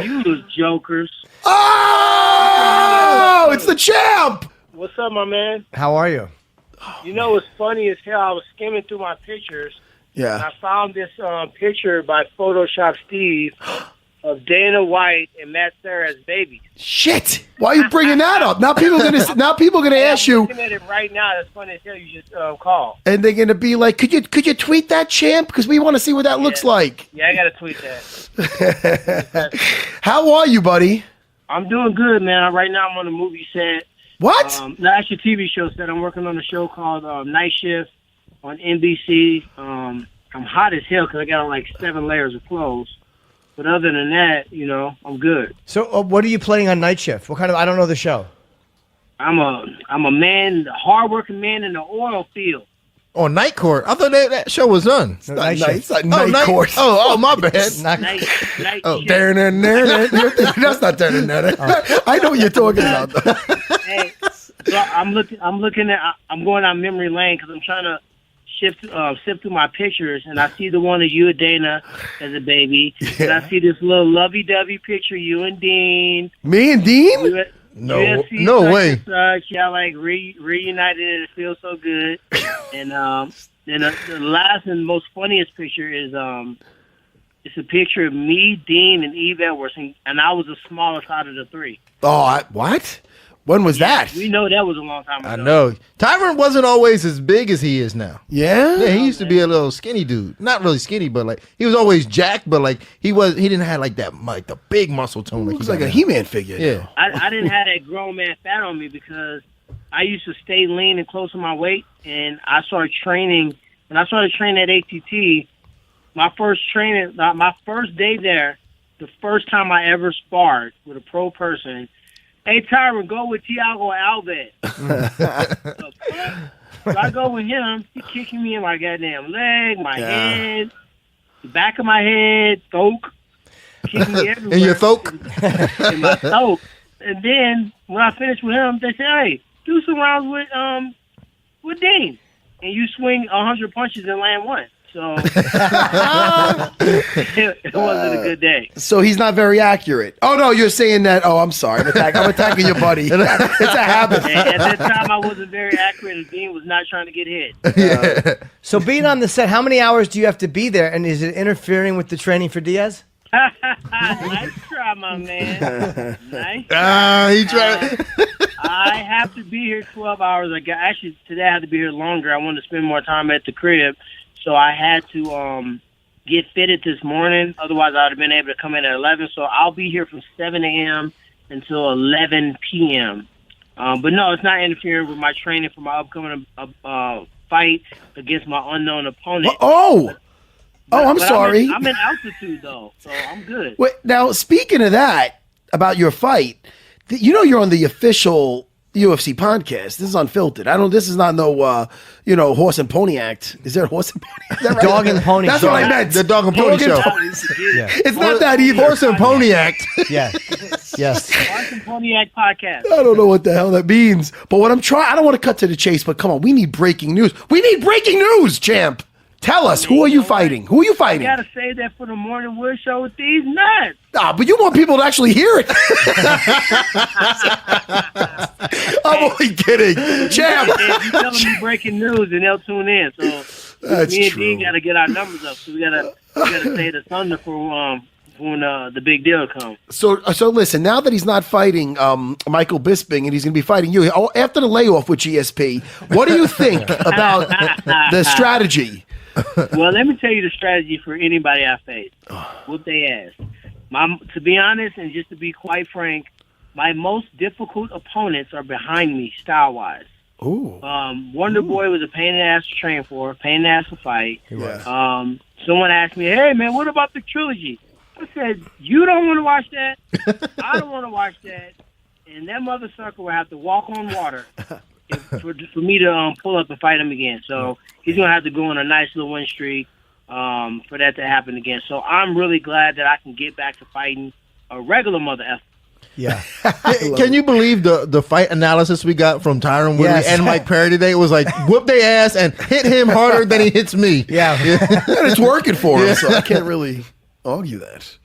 You jokers. Oh, it's the champ. What's up, my man? How are you? You know what's funny as hell? I was skimming through my pictures, and Yeah. I found this picture by Photoshop Steve of Dana White and Matt Serra as babies. Shit. Why are you bringing that up? Now people gonna ask I'm you, looking at it right now. That's funny as hell. You just call. and they're gonna be like, could you tweet that, champ? Because we want to see what that looks like. Yeah, I gotta tweet that. How are you, buddy? I'm doing good, man. Right now I'm on a movie set. What? No, actually, TV show set. I'm working on a show called Night Shift on NBC. I'm hot as hell because I got on like 7 layers of clothes. But other than that, you know, I'm good. So, what are you playing on Night Shift? What kind of? I don't know the show. I'm a man, a hardworking man in the oil field. Oh, Night Court. I thought that show was done. It's not Night night. shift. It's not night court. Oh, my bad. Not- Night Oh, shift. That's not turning that. I know what you're talking about. Though. Hey, so I'm going down memory lane because I'm trying to sift through my pictures, and I see the one of you and Dana as a baby, and I see this little lovey-dovey picture, you and Dean. Me and Dean? No, UFC no such way. and such. Y'all like reunited, and it feels so good. And then the last and most funniest picture is it's a picture of me, Dean, and Eve Edwards, and I was the smallest out of the 3. Oh, what? When was that? We know that was a long time ago. I know. Tyron wasn't always as big as he is now. Yeah? Yeah, he used to be a little skinny dude. Not really skinny, but like he was always jacked, but like he didn't have like that like the big muscle tone. He was like a He-Man figure. Yeah. I didn't have that grown man fat on me because I used to stay lean and close to my weight, and I started training. When I started training at ATT, my first day there, the first time I ever sparred with a pro person, hey, Tyron, go with Thiago Alves. So I go with him. He kicking me in my goddamn leg, my head, the back of my head, thoke. Kicking me everywhere. In your thoke? In my thoke. And then when I finished with him, they said, hey, do some rounds with Dean. And you swing 100 punches and land 1. So it wasn't a good day. So he's not very accurate. Oh, no, you're saying that. Oh, I'm sorry. I'm attacking your buddy. It's a habit. And at that time, I wasn't very accurate, and Dean was not trying to get hit. So, being on the set, how many hours do you have to be there, and is it interfering with the training for Diaz? Nice try, my man. Nice. He tried. I have to be here 12 hours. Actually, today I had to be here longer. I wanted to spend more time at the crib. So I had to get fitted this morning. Otherwise, I would have been able to come in at 11. So I'll be here from 7 a.m. until 11 p.m. But no, it's not interfering with my training for my upcoming fight against my unknown opponent. I'm sorry. I'm in altitude, though, so I'm good. Wait, now, speaking of that, about your fight, you know you're on the official UFC podcast. This is Unfiltered. This is not no, horse and pony act. Is there a horse and pony act? Is that right? Dog and pony That's show. what I meant. The Dog and Pony Show. Yeah. It's not that either. Horse and Pony Act. Yeah. Yes. Martin Pontiac podcast. I don't know what the hell that means. But what I'm trying, I don't want to cut to the chase, but come on, we need breaking news. We need breaking news, champ. Tell us, who are you fighting? Who are you fighting? You gotta say that for the Morning Wood Show with these nuts. But you want people to actually hear it. I'm only kidding. Champ. If you tell them you breaking news, and they'll tune in. So That's me and true. Dean gotta get our numbers up. So we gotta say the thunder for when the big deal comes. So listen, now that he's not fighting Michael Bisping and he's going to be fighting you, after the layoff with GSP, what do you think about the strategy? Well, let me tell you the strategy for anybody I face. What they ask. To be honest, and just to be quite frank, my most difficult opponents are behind me, style-wise. Ooh. Wonderboy was a pain in the ass to train for, pain in the ass to fight. Yeah. Someone asked me, hey, man, what about the Trilogy? I said, you don't want to watch that. I don't want to watch that. And that mother sucker will have to walk on water for me to pull up and fight him again. So he's going to have to go on a nice little win streak for that to happen again. So I'm really glad that I can get back to fighting a regular mother effer. Yeah. Can you believe the fight analysis we got from Tyron Woodley Yes. and Mike Perry today? It was like, whoop their ass and hit him harder than he hits me. Yeah. And it's working for him, so I can't really argue that.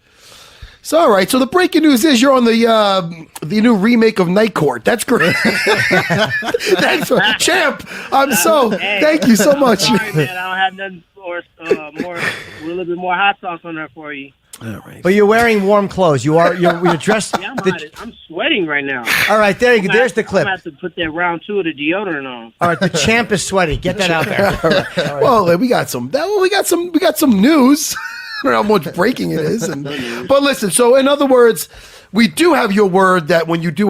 So all right. So the breaking news is you're on the new remake of Night Court. That's great. Thanks, champ. Thank you so much. Sorry, man. I don't have nothing more, a little bit more hot sauce on there for you. All right. But you're wearing warm clothes. You're dressed. Yeah, I'm sweating right now. All right, there you go. There's the clip. I'm going to have to put that round 2 of the deodorant on. All right, the champ is sweaty. Get that out there. All right. Well, we got some news. I don't know how much breaking it is. But listen, so in other words, we do have your word that when you do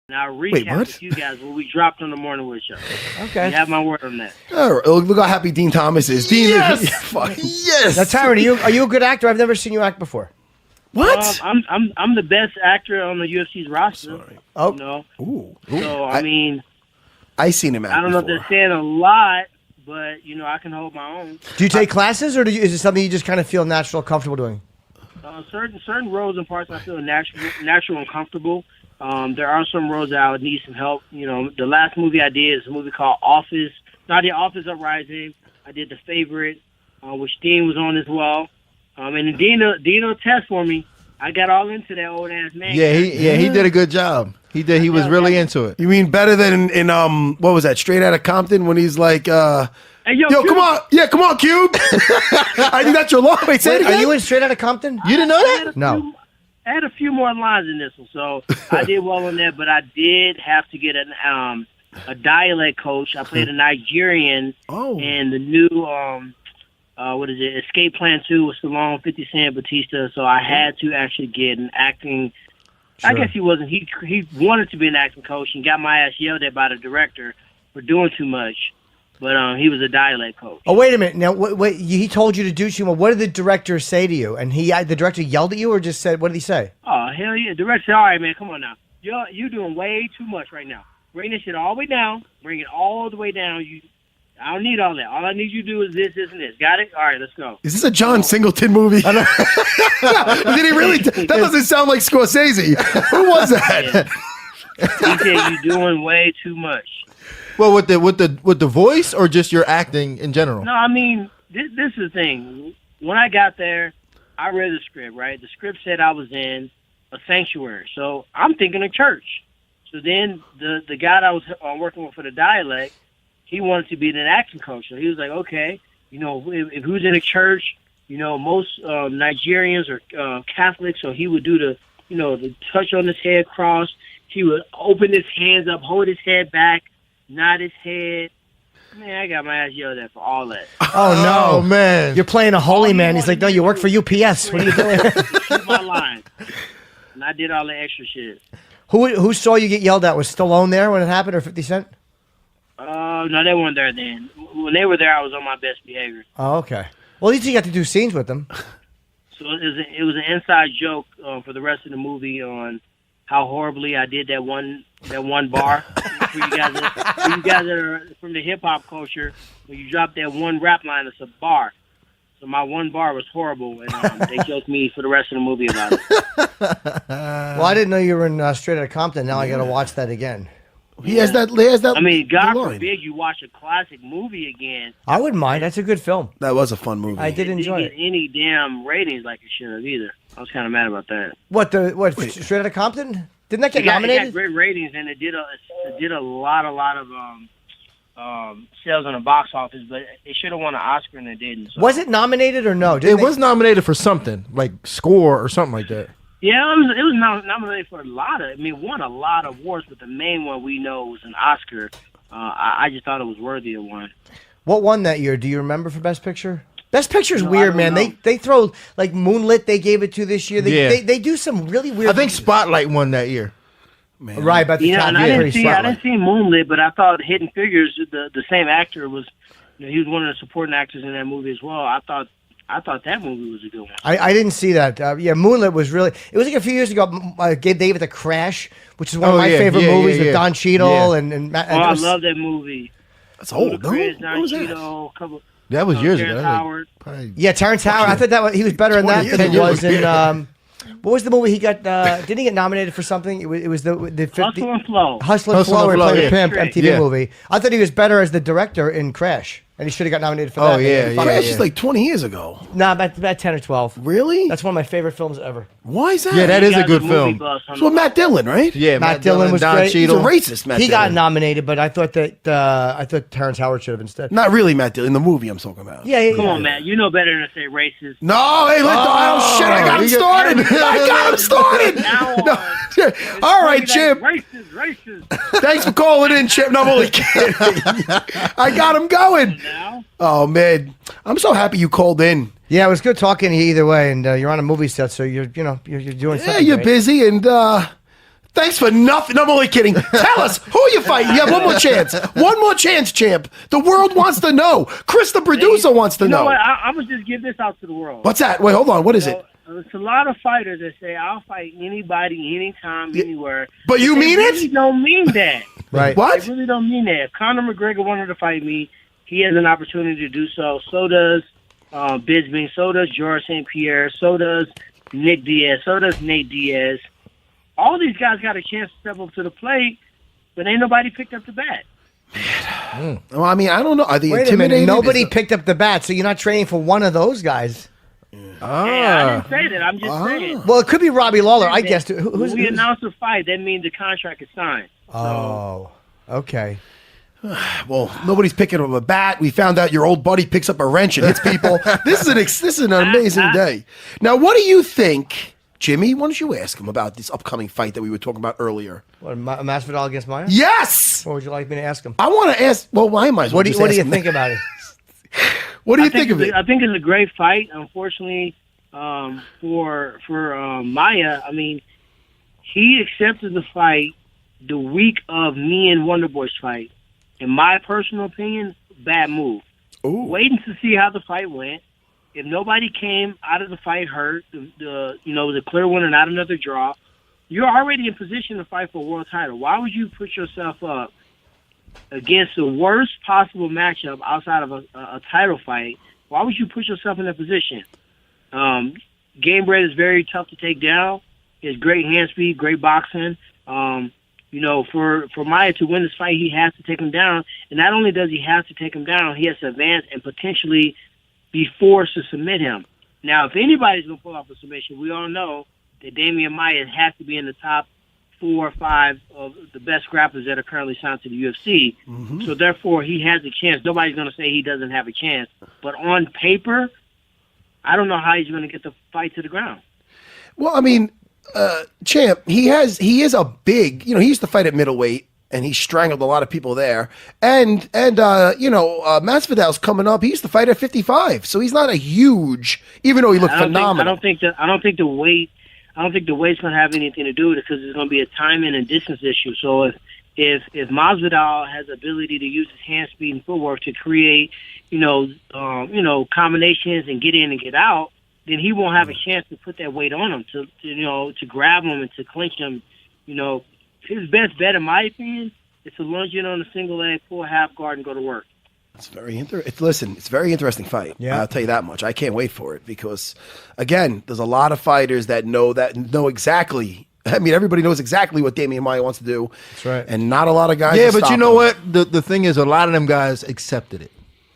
And I'll recap with you guys what we dropped on the Morning Wood Show. Okay. You have my word on that. all right, look how happy Dean Thomas is. Dean, Yes! yes. Now, Tyron, are you a good actor? I've never seen you act before. What? I'm the best actor on the UFC's roster. Sorry. Oh. You know? Ooh. So, I mean, I seen him act I don't know if before. they're saying a lot, but, I can hold my own. Do you take classes, or is it something you just kind of feel natural, comfortable doing? Certain roles and parts I feel natural and comfortable. There are some roles that I would need some help. The last movie I did is a movie called Office. No, I did Office Uprising. I did The Favorite, which Dean was on as well. And Dino test for me. I got all into that old ass man. Yeah, he did a good job. He did. He was really into it. You mean better than in what was that? Straight Outta Compton when he's like, Hey, yo, come on, come on, Cube. I think that's your law. Wait, say it Are again. you in Straight Outta Compton? You didn't know that? No. I had a few more lines in this one, so I did well on that. But I did have to get a dialect coach. I played a Nigerian in the new Escape Plan 2 with Stallone, 50 Cent, Batista. So I had to actually get an acting. Sure. I guess he wasn't. He wanted to be an acting coach and got my ass yelled at by the director for doing too much. But he was a dialect coach. Oh, wait a minute. Now, wait, he told you to do too much. What did the director say to you? And the director yelled at you, or just said, what did he say? Oh, hell yeah. The director said, all right, man, come on now. You're doing way too much right now. Bring this shit all the way down. Bring it all the way down. I don't need all that. All I need you to do is this, and this. Got it? All right, let's go. Is this a John Singleton movie? Did he really? That doesn't sound like Scorsese. Who was that? Yeah. He said you're doing way too much. Well, with the voice or just your acting in general? No, I mean, this is the thing. When I got there, I read the script, right? The script said I was in a sanctuary. So I'm thinking of church. So then the guy that I was working with for the dialect, he wanted to be an acting coach. So he was like, okay, if he was in a church, most Nigerians are Catholics, so he would do the touch on his head cross. He would open his hands up, hold his head back, nod his head. Man, I got my ass yelled at for all that. Oh, no. Man. You're playing a holy man. He's like, no, you work for UPS. What are you doing? Shoot my line. And I did all the extra shit. Who saw you get yelled at? Was Stallone there when it happened, or 50 Cent? No, they weren't there then. When they were there, I was on my best behavior. Oh, okay. Well, at least you got to do scenes with them. So it was an inside joke for the rest of the movie on how horribly I did that one bar. For you guys that are from the hip hop culture, when you drop that one rap line, it's a bar. So my one bar was horrible, and they joked me for the rest of the movie about it. Well, I didn't know you were in Straight Outta Compton. Now I got to watch that again. He has that. I mean, God forbid you watch a classic movie again. I wouldn't mind. That's a good film. That was a fun movie. I did enjoy it. Didn't get any damn ratings like it should have either. I was kind of mad about that. What Straight Outta Compton? Didn't that get nominated? It got great ratings, and it did a lot of sales on the box office, but it should have won an Oscar and it didn't. So. Was it nominated or no? It was nominated for something like score or something like that. Yeah, it was nominated for a lot of. I mean, won a lot of awards, but the main one we know was an Oscar. I just thought it was worthy of one. What won that year? Do you remember for Best Picture? Best Picture's weird, man. Know. They throw like Moonlit. They gave it to this year. They do some really weird. I think Spotlight won that year. Man. Right, but the top and I didn't see Moonlit, but I thought Hidden Figures, the same actor was, he was one of the supporting actors in that movie as well. I thought that movie was a good one. I didn't see that. Moonlit was really. It was like a few years ago. Gave David the Crash, which is one of my favorite movies with Don Cheadle and Matt. I love that movie. That's old. Don Cheadle, that was years ago. Howard. Yeah, Terrence Howard. I thought he was better in that than he was in What was the movie he got? Didn't he get nominated for something? It was the 50, Hustle and Flow. Hustle and Flow, where he played a pimp, Great. MTV movie. I thought he was better as the director in Crash, and he should have got nominated for that. Oh, yeah, yeah. Crash is like 20 years ago. Nah, about 10 or 12. Really? That's one of my favorite films ever. Why is that? Yeah, that You is a got good the film. movie buff on So the- Matt Dillon, right? Yeah, Matt Dillon was Don great. He's a Cheadle. racist, Matt He Dillon. got nominated, but I thought Terrence Howard should have instead. Not really Matt Dillon, the movie I'm talking about. Yeah. Come on, Matt. You know better than to say racist. No, hey, oh shit, I got him started. I got him started. Now on. No. All right, Chip. Racist. Thanks for calling in, Chip. No, I'm only kidding. I got him going. Now, Oh, man. I'm so happy you called in. Yeah, it was good talking to you either way, and you're on a movie set, so you're doing something. Yeah, you're great. busy, and thanks for nothing. No, I'm only kidding. Tell us, who are you fighting? You have one more chance. One more chance, champ. The world wants to know. Chris, the producer, wants to you know know. what? I'm gonna just give this out to the world. What's that? Wait, hold on. What is it? It's a lot of fighters that say I'll fight anybody, anytime, anywhere. But you they mean really it? don't mean that. Right. What? They really don't mean that. If Conor McGregor wanted to fight me, he has an opportunity to do so. So does Bisping. So does George St. Pierre. So does Nick Diaz. So does Nate Diaz. All these guys got a chance to step up to the plate, but ain't nobody picked up the bat. Well, I mean, I don't know. Are they Wait a intimidated? minute. Nobody Is the- picked up the bat, so you're not training for one of those guys. Hey, I didn't say that. I'm just saying. Well, it could be Robbie Lawler. I guessed. When we announce a fight, that means the contract is signed. Oh, okay. Well, nobody's picking up a bat. We found out your old buddy picks up a wrench and hits people. This is an amazing day. Now, what do you think, Jimmy? Why don't you ask him about this upcoming fight that we were talking about earlier? What, Masvidal against Maia? Yes. What would you like me to ask him? I want to ask. Well, I might as well. What do just you ask him think that. about it? What do you think of it? I think it's a great fight. Unfortunately, for Maia, I mean, he accepted the fight the week of me and Wonderboy's fight. In my personal opinion, bad move. Ooh. Waiting to see how the fight went. If nobody came out of the fight hurt, the clear winner, not another draw, you're already in position to fight for a world title. Why would you put yourself up against the worst possible matchup outside of a title fight? Why would you put yourself in that position? Gamebred is very tough to take down. He has great hand speed, great boxing. For Maia to win this fight, he has to take him down. And not only does he have to take him down, he has to advance and potentially be forced to submit him. Now, if anybody's going to pull off a submission, we all know that Demian Maia has to be in the top 4 or 5 of the best grapplers that are currently signed to the UFC. Mm-hmm. So, therefore, he has a chance. Nobody's going to say he doesn't have a chance. But on paper, I don't know how he's going to get the fight to the ground. Well, I mean, champ, he is a big. He used to fight at middleweight, and he strangled a lot of people there. And Masvidal's coming up. He used to fight at 55, so he's not a huge. Even though he looked phenomenal. I don't think the weight. I don't think the weight's going to have anything to do with it because it's going to be a timing and distance issue. So if Masvidal has the ability to use his hand speed and footwork to create, combinations and get in and get out, then he won't have a chance to put that weight on him to grab him and to clinch him. His best bet, in my opinion, is to lunge in on a single leg, pull a half guard, and go to work. It's very interesting. It's a very interesting fight. Yeah. I'll tell you that much. I can't wait for it because, again, there's a lot of fighters that know exactly. I mean, everybody knows exactly what Demian Maia wants to do. That's right. And not a lot of guys. Yeah, will but stop you know him. what? The thing is, a lot of them guys accepted it.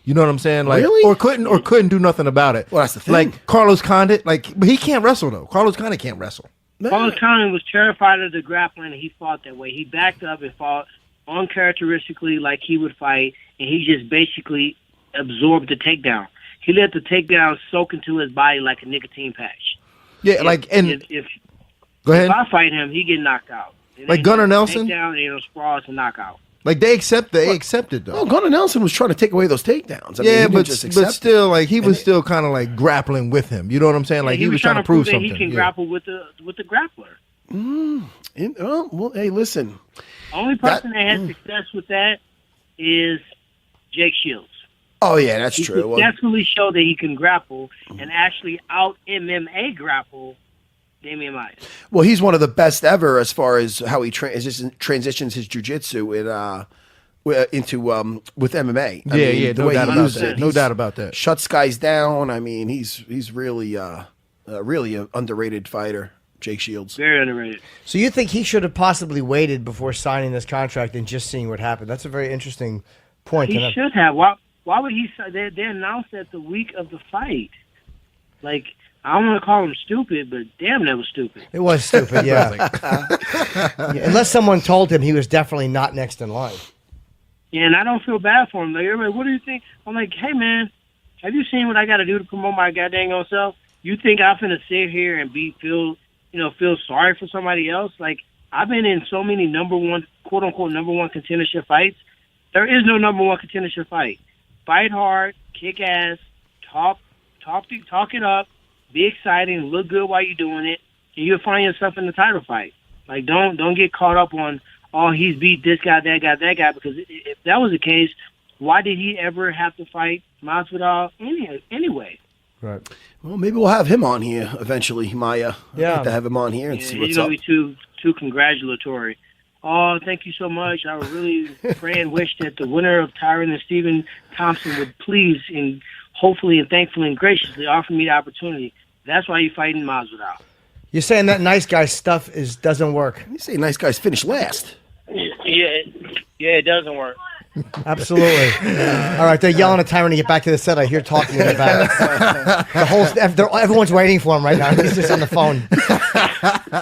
You know what I'm saying? Like, Really? or couldn't do nothing about it. Well, that's the thing. Like Carlos Condit, but he can't wrestle though. Carlos Condit can't wrestle. Carlos Conor was terrified of the grappling, and he fought that way. He backed up and fought uncharacteristically like he would fight, and he just basically absorbed the takedown. He let the takedown soak into his body like a nicotine patch. Yeah, If go ahead. If I fight him, he get knocked out. It Like ain't Gunnar no Nelson? Takedown, ain't no sprawl, it's a knockout. Like they accepted though. Well, Gunnar Nelson was trying to take away those takedowns. I mean, Yeah, he didn't but just accept still, like he was still kind of like grappling with him. You know what I'm saying? Like he was trying to prove that something. he can Yeah. grapple with the grappler. Well, hey, listen. Only person that has success with that is Jake Shields. Oh yeah, that's He true. Well, successfully showed that he can grapple and actually out MMA grapple Demian Maia. well, he's one of the best ever as far as how he transitions his jiu-jitsu into with MMA. No doubt about that. Shuts guys down. I mean, he's really really an underrated fighter. Jake Shields. Very underrated. So you think he should have possibly waited before signing this contract and just seeing what happened? That's a very interesting point. He should have. Why would he? They announced that the week of the fight. Like, I don't want to call him stupid, but damn, that was stupid. It was stupid, yeah. Yeah, unless someone told him he was definitely not next in line. Yeah, and I don't feel bad for him. Like, everybody, what do you think? I'm like, hey, man, have you seen what I got to do to promote my goddamn own self? You think I'm finna sit here and feel sorry for somebody else? Like, I've been in so many quote unquote number one contendership fights. There is no number one contendership fight. Fight hard, kick ass, talk it up, be exciting, look good while you're doing it, and you'll find yourself in the title fight. Like, don't get caught up on, oh, he's beat this guy, that guy, because if that was the case, why did he ever have to fight Masvidal anyway? Right. Well, maybe we'll have him on here eventually, Maia. Yeah. I'd like to have him on here and see what's he's up. going to be too congratulatory. Oh, thank you so much. I would really pray and wish that the winner of Tyron and Stephen Thompson would please and hopefully and thankfully and graciously offer me the opportunity. That's why you're fighting Masvidal. You're saying that nice guy stuff doesn't work. You say nice guys finish last. Yeah, it doesn't work. Absolutely. All right, they're yelling at Tyron to get back to the set. I hear talking in the back. Everyone's waiting for him right now. He's just on the phone.